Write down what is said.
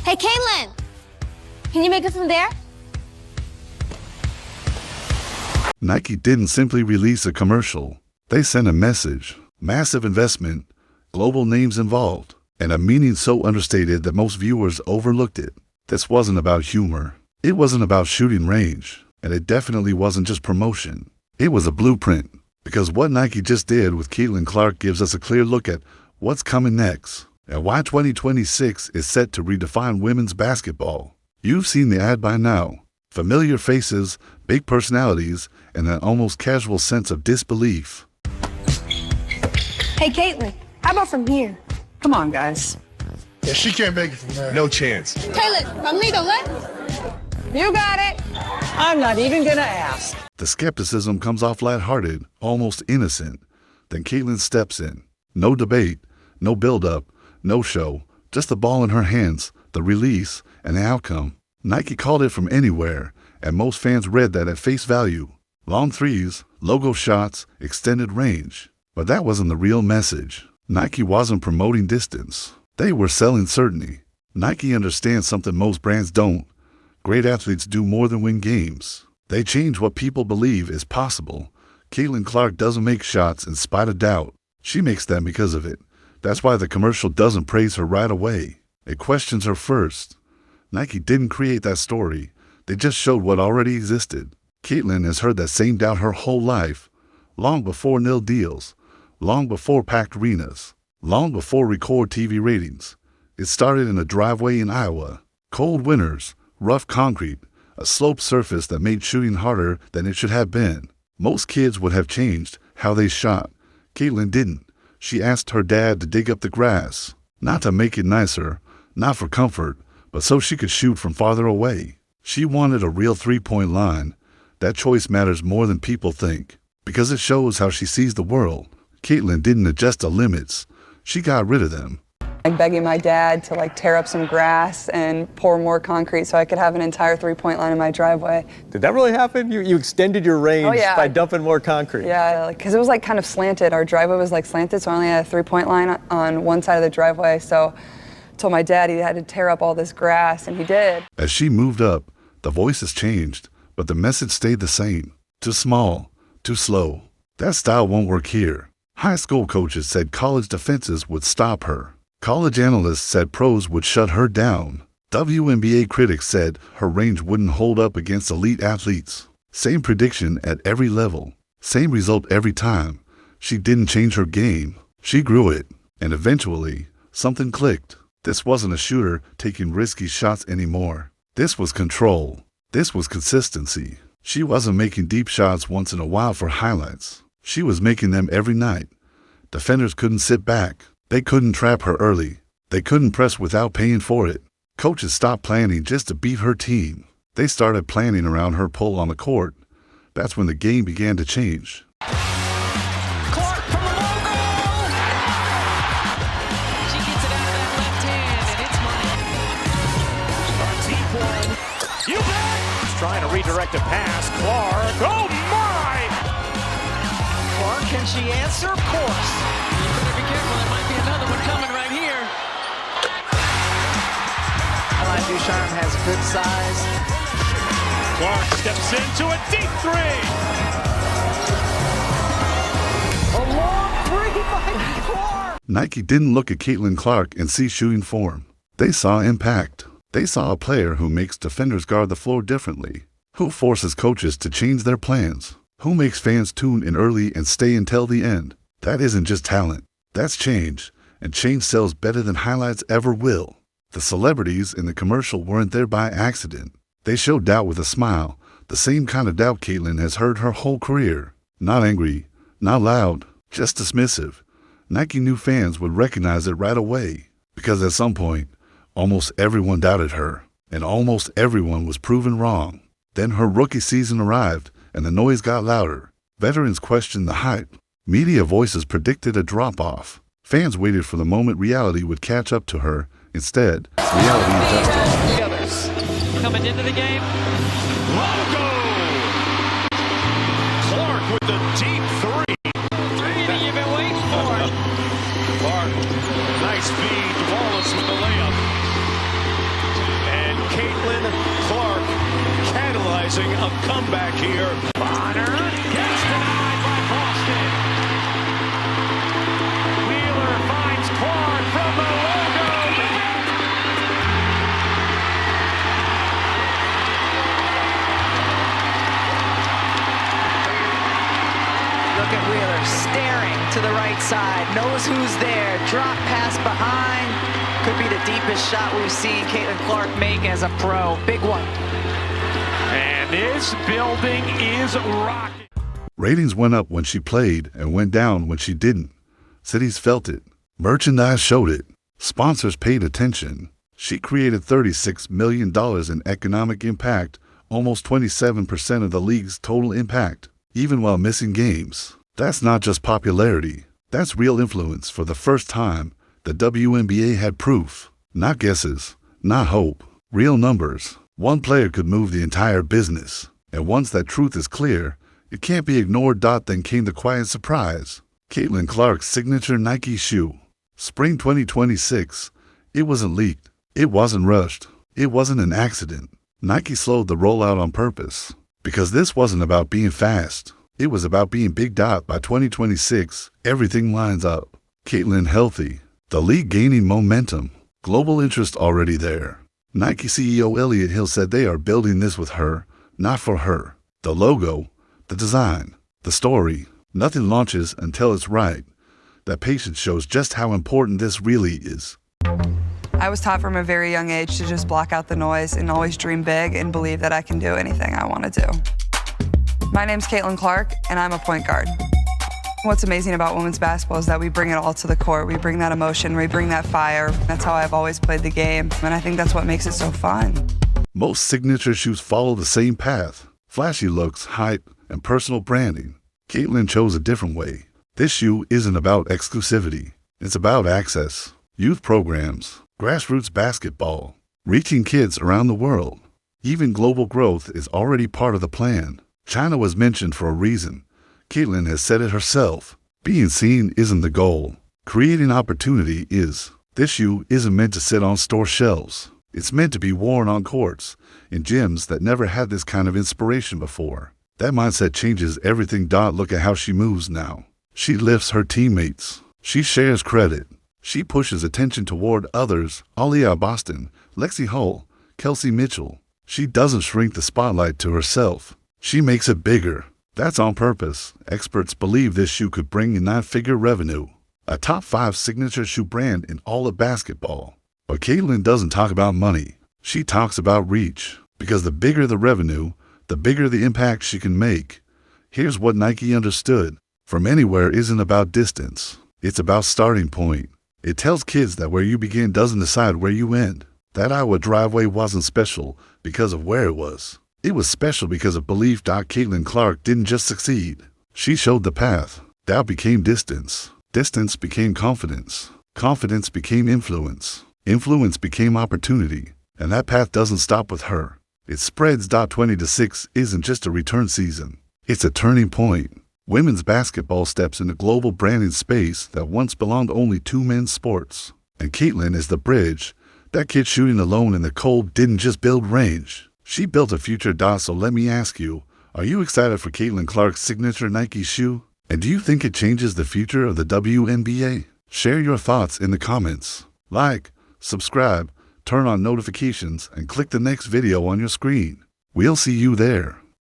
Hey, Caitlin, can you make us some there? Nike didn't simply release a commercial. They sent a message, massive investment, global names involved, and a meaning so understated that most viewers overlooked it. This wasn't about humor. It wasn't about shooting range. And it definitely wasn't just promotion. It was a blueprint. Because what Nike just did with Caitlin Clark gives us a clear look at what's coming next and why 2026 is set to redefine women's basketball. You've seen the ad by now. Familiar faces, big personalities, and an almost casual sense of disbelief. Hey, Caitlin, how about from here? Come on, guys. Yeah, she can't make it from there. No chance. Caitlin, from me to left. You got it. I'm not even gonna ask. The skepticism comes off lighthearted, almost innocent. Then Caitlin steps in. No debate, no build-up, no show. Just the ball in her hands, the release, and the outcome. Nike called it from anywhere, and most fans read that at face value. Long threes, logo shots, extended range. But that wasn't the real message. Nike wasn't promoting distance. They were selling certainty. Nike understands something most brands don't. Great athletes do more than win games. They change what people believe is possible. Caitlin Clark doesn't make shots in spite of doubt. She makes them because of it. That's why the commercial doesn't praise her right away. It questions her first. Nike didn't create that story. They just showed what already existed. Caitlin has heard that same doubt her whole life. Long before nil deals. Long before packed arenas. Long before record TV ratings. It started in a driveway in Iowa. Cold winters. Rough concrete, a sloped surface that made shooting harder than it should have been. Most kids would have changed how they shot. Caitlin didn't. She asked her dad to dig up the grass, not to make it nicer, not for comfort, but so she could shoot from farther away. She wanted a real three-point line. That choice matters more than people think, because it shows how she sees the world. Caitlin didn't adjust the limits. She got rid of them. Like begging my dad to tear up some grass and pour more concrete so I could have an entire three-point line in my driveway. Did that really happen? You extended your range by dumping more concrete? Yeah, because it was kind of slanted. Our driveway was slanted, so I only had a three-point line on one side of the driveway. So I told my dad he had to tear up all this grass, and he did. As she moved up, the voices changed, but the message stayed the same. Too small, too slow. That style won't work here. High school coaches said college defenses would stop her. College analysts said pros would shut her down. WNBA critics said her range wouldn't hold up against elite athletes. Same prediction at every level. Same result every time. She didn't change her game. She grew it. And eventually, something clicked. This wasn't a shooter taking risky shots anymore. This was control. This was consistency. She wasn't making deep shots once in a while for highlights. She was making them every night. Defenders couldn't sit back. They couldn't trap her early. They couldn't press without paying for it. Coaches stopped planning just to beat her team. They started planning around her pull on the court. That's when the game began to change. Clark from the logo! She gets it out of that left hand, and it's money. T1. You bet! He's trying to redirect a pass. Clark. Oh, my! Clark, can she answer? Of course. You better be careful. There might be another one coming right here. Ducharme has good size. Clark steps into a deep three. A long three by Clark. Nike didn't look at Caitlin Clark and see shooting form. They saw impact. They saw a player who makes defenders guard the floor differently, who forces coaches to change their plans, who makes fans tune in early and stay until the end. That isn't just talent. That's change, and change sells better than highlights ever will. The celebrities in the commercial weren't there by accident. They showed doubt with a smile, the same kind of doubt Caitlin has heard her whole career. Not angry, not loud, just dismissive. Nike knew fans would recognize it right away, because at some point, almost everyone doubted her, and almost everyone was proven wrong. Then her rookie season arrived, and the noise got louder. Veterans questioned the hype. Media voices predicted a drop-off. Fans waited for the moment reality would catch up to her. Instead, reality adjusted. The others coming into the game. Logo! Clark with the deep three. Three that you've been waiting for. Clark, nice feed. Wallace with the layup. Caitlin Clark catalyzing a comeback here. Bonner gets denied by Boston. Wheeler finds Clark from the logo. Look at Wheeler staring to the right side, knows who's there, drop pass behind. Could be the deepest shot we've seen Caitlin Clark make as a pro. Big one. And this building is rocking. Ratings went up when she played and went down when she didn't. Cities felt it. Merchandise showed it. Sponsors paid attention. She created $36 million in economic impact, almost 27% of the league's total impact, even while missing games. That's not just popularity. That's real influence. For the first time, the WNBA had proof. Not guesses, not hope. Real numbers. One player could move the entire business. And once that truth is clear, it can't be ignored. Then came the quiet surprise. Caitlin Clark's signature Nike shoe. Spring 2026. It wasn't leaked. It wasn't rushed. It wasn't an accident. Nike slowed the rollout on purpose. Because this wasn't about being fast. It was about being big. By 2026, everything lines up. Caitlin healthy. The league gaining momentum. Global interest already there. Nike CEO Elliott Hill said they are building this with her, not for her. The logo, the design, the story. Nothing launches until it's right. That patience shows just how important this really is. I was taught from a very young age to just block out the noise and always dream big and believe that I can do anything I want to do. My name's Caitlin Clark, and I'm a point guard. What's amazing about women's basketball is that we bring it all to the court. We bring that emotion, we bring that fire. That's how I've always played the game, and I think that's what makes it so fun. Most signature shoes follow the same path. Flashy looks, hype, and personal branding. Caitlin chose a different way. This shoe isn't about exclusivity. It's about access, youth programs, grassroots basketball, reaching kids around the world. Even global growth is already part of the plan. China was mentioned for a reason. Caitlin has said it herself. Being seen isn't the goal. Creating opportunity is. This shoe isn't meant to sit on store shelves. It's meant to be worn on courts, in gyms that never had this kind of inspiration before. That mindset changes everything. Look at how she moves now. She lifts her teammates. She shares credit. She pushes attention toward others. Aliyah Boston, Lexi Hull, Kelsey Mitchell. She doesn't shrink the spotlight to herself. She makes it bigger. That's on purpose. Experts believe this shoe could bring in 9-figure revenue. A top 5 signature shoe brand in all of basketball. But Caitlin doesn't talk about money. She talks about reach. Because the bigger the revenue, the bigger the impact she can make. Here's what Nike understood. From anywhere isn't about distance. It's about starting point. It tells kids that where you begin doesn't decide where you end. That Iowa driveway wasn't special because of where it was. It was special because of belief. Caitlin Clark didn't just succeed. She showed the path. Doubt became distance. Distance became confidence. Confidence became influence. Influence became opportunity. And that path doesn't stop with her. It spreads. 2026 isn't just a return season. It's a turning point. Women's basketball steps into global branding space that once belonged only to men's sports. And Caitlin is the bridge. That kid shooting alone in the cold didn't just build range. She built a future. So let me ask you, are you excited for Caitlin Clark's signature Nike shoe? And do you think it changes the future of the WNBA? Share your thoughts in the comments. Like, subscribe, turn on notifications, and click the next video on your screen. We'll see you there.